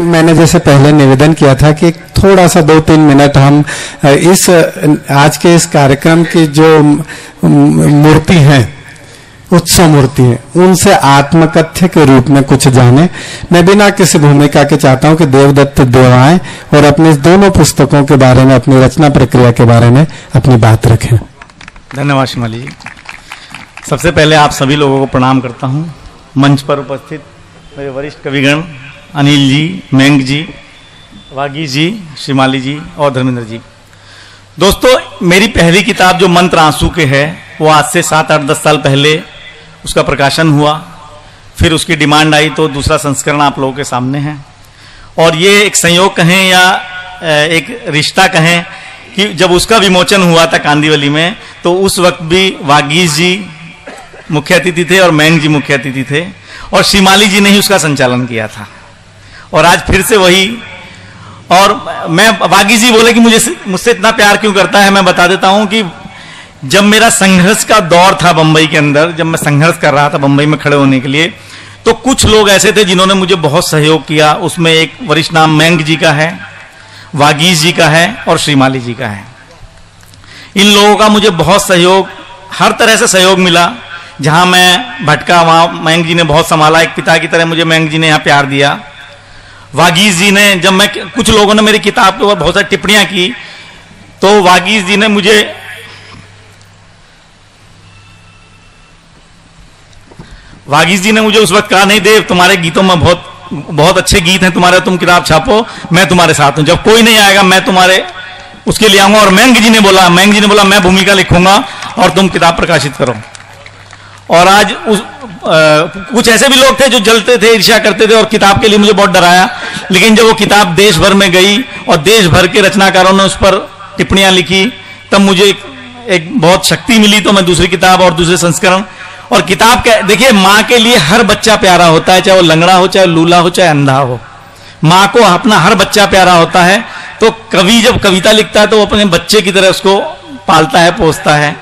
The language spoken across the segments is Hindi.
मैंने जैसे पहले निवेदन किया था कि थोड़ा सा 2-3 मिनट हम इस आज के इस कार्यक्रम की जो मूर्ति है, उत्सव मूर्ति है, उनसे आत्मकथ्य के रूप में कुछ जाने। मैं बिना किसी भूमिका के चाहता हूं कि देवदत्त देव आए और अपनी दोनों पुस्तकों के बारे में, अपनी रचना प्रक्रिया के बारे में अपनी बात रखें। धन्यवाद शिमाली जी। सबसे पहले आप सभी लोगों को प्रणाम करता हूं, मंच पर उपस्थित मेरे वरिष्ठ कविगण अनिल जी, मेंग जी, वागीश जी, शिमाली जी और धर्मेंद्र जी। दोस्तों, मेरी पहली किताब जो मंत्र आंसू के है, वो आज से 7-8-10 साल पहले उसका प्रकाशन हुआ। फिर उसकी डिमांड आई तो दूसरा संस्करण आप लोगों के सामने है। और ये एक संयोग कहें या एक रिश्ता कहें कि जब उसका विमोचन हुआ था कांदीवली में, तो उस वक्त भी वागीश जी मुख्य अतिथि थे और मेंग जी मुख्य अतिथि थे और शिमाली जी ने ही उसका संचालन किया था। और आज फिर से वही। और मैं, वागीश जी बोले कि मुझसे इतना प्यार क्यों करता है। मैं बता देता हूं कि जब मेरा संघर्ष का दौर था बंबई के अंदर, जब मैं संघर्ष कर रहा था बंबई में खड़े होने के लिए, तो कुछ लोग ऐसे थे जिन्होंने मुझे बहुत सहयोग किया। उसमें एक वरिष्ठ नाम मेंग जी का है, वागीश जी का है और श्रीमाली जी का है। इन लोगों का मुझे बहुत सहयोग, हर तरह से सहयोग मिला। जहां मैं भटका वहां मेंग जी ने बहुत संभाला। एक पिता की तरह मुझे मेंग जी ने यहाँ प्यार दिया। वागीश जी ने, जब मैं, कुछ लोगों ने मेरी किताब के ऊपर बहुत सारी टिप्पणियां की, तो वागीश जी ने मुझे उस वक्त कहा, नहीं देव, तुम्हारे गीतों में बहुत अच्छे गीत हैं तुम्हारे, तुम किताब छापो, मैं तुम्हारे साथ हूं। जब कोई नहीं आएगा मैं तुम्हारे उसके लिए आऊंगा। और मेंग जी ने बोला मैं भूमिका लिखूंगा और तुम किताब प्रकाशित करो। और आज कुछ ऐसे भी लोग थे जो जलते थे, ईर्ष्या करते थे और किताब के लिए मुझे बहुत डराया। लेकिन जब वो किताब देश भर में गई और देश भर के रचनाकारों ने उस पर टिप्पणियां लिखी, तब मुझे एक बहुत शक्ति मिली। तो मैं दूसरी किताब और दूसरे संस्करण और किताब के, देखिए, माँ के लिए हर बच्चा प्यारा होता है, चाहे वो लंगड़ा हो, चाहे लूला हो, चाहे अंधा हो। माँ को अपना हर बच्चा प्यारा होता है। तो कवि जब कविता लिखता है तो वो अपने बच्चे की तरह उसको पालता है, पोसता है।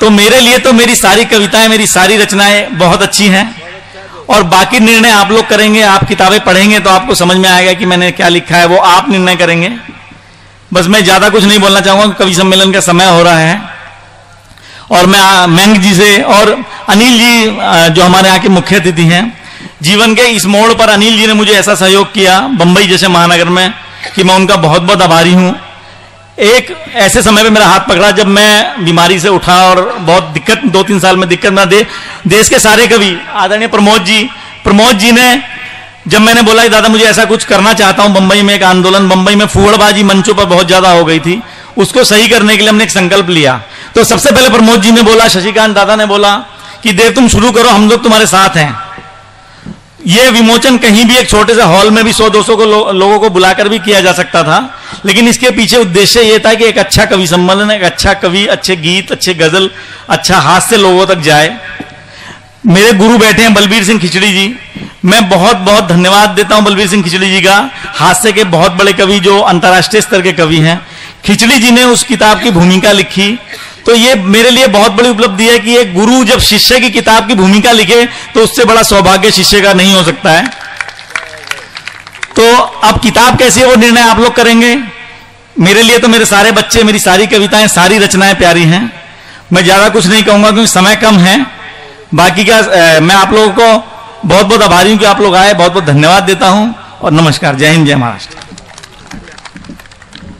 तो मेरे लिए तो मेरी सारी कविताएं, मेरी सारी रचनाएं बहुत अच्छी हैं। और बाकी निर्णय आप लोग करेंगे। आप किताबें पढ़ेंगे तो आपको समझ में आएगा कि मैंने क्या लिखा है, वो आप निर्णय करेंगे। बस मैं ज्यादा कुछ नहीं बोलना चाहूंगा, कवि सम्मेलन का समय हो रहा है। और मैं मेंग जी से और अनिल जी, जो हमारे यहाँ के मुख्य अतिथि हैं, जीवन के इस मोड़ पर अनिल जी ने मुझे ऐसा सहयोग किया बंबई जैसे महानगर में कि मैं उनका बहुत बहुत आभारी हूं। एक ऐसे समय पे मेरा हाथ पकड़ा जब मैं बीमारी से उठा और बहुत दिक्कत, 2-3 साल में दिक्कत ना देश के सारे कवि, आदरणीय प्रमोद जी ने, जब मैंने बोला कि दादा मुझे ऐसा कुछ करना चाहता हूं, बंबई में एक आंदोलन, बंबई में फूहड़बाजी मंचों पर बहुत ज्यादा हो गई थी, उसको सही करने के लिए हमने एक संकल्प लिया। तो सबसे पहले प्रमोद जी ने बोला, शशिकांत दादा ने बोला कि देव तुम शुरू करो, हम लोग तुम्हारे साथ हैं। ये विमोचन कहीं भी एक छोटे से हॉल में भी 100-200 लोगों को बुलाकर भी किया जा सकता था, लेकिन इसके पीछे उद्देश्य ये था कि एक अच्छा कवि सम्मेलन, एक अच्छा कवि, अच्छे गीत, अच्छे गजल, अच्छा हास्य लोगों तक जाए। मेरे गुरु बैठे हैं बलबीर सिंह खिचड़ी जी, मैं बहुत बहुत धन्यवाद देता हूं बलबीर सिंह खिचड़ी जी का। हास्य के बहुत बड़े कवि जो अंतर्राष्ट्रीय स्तर के कवि हैं। खिचड़ी जी ने उस किताब की भूमिका लिखी, तो ये मेरे लिए बहुत बड़ी उपलब्धि है कि एक गुरु जब शिष्य की किताब की भूमिका लिखे तो उससे बड़ा सौभाग्य शिष्य का नहीं हो सकता है। तो अब किताब कैसी है वो निर्णय आप लोग करेंगे। मेरे लिए तो मेरे सारे बच्चे, मेरी सारी कविताएं, सारी रचनाएं प्यारी हैं। मैं ज्यादा कुछ नहीं कहूंगा क्योंकि समय कम है। बाकी का मैं आप लोगों को बहुत बहुत आभारी हूं कि आप लोग आए, बहुत बहुत धन्यवाद देता हूं और नमस्कार। जय हिंद, जय महाराष्ट्र।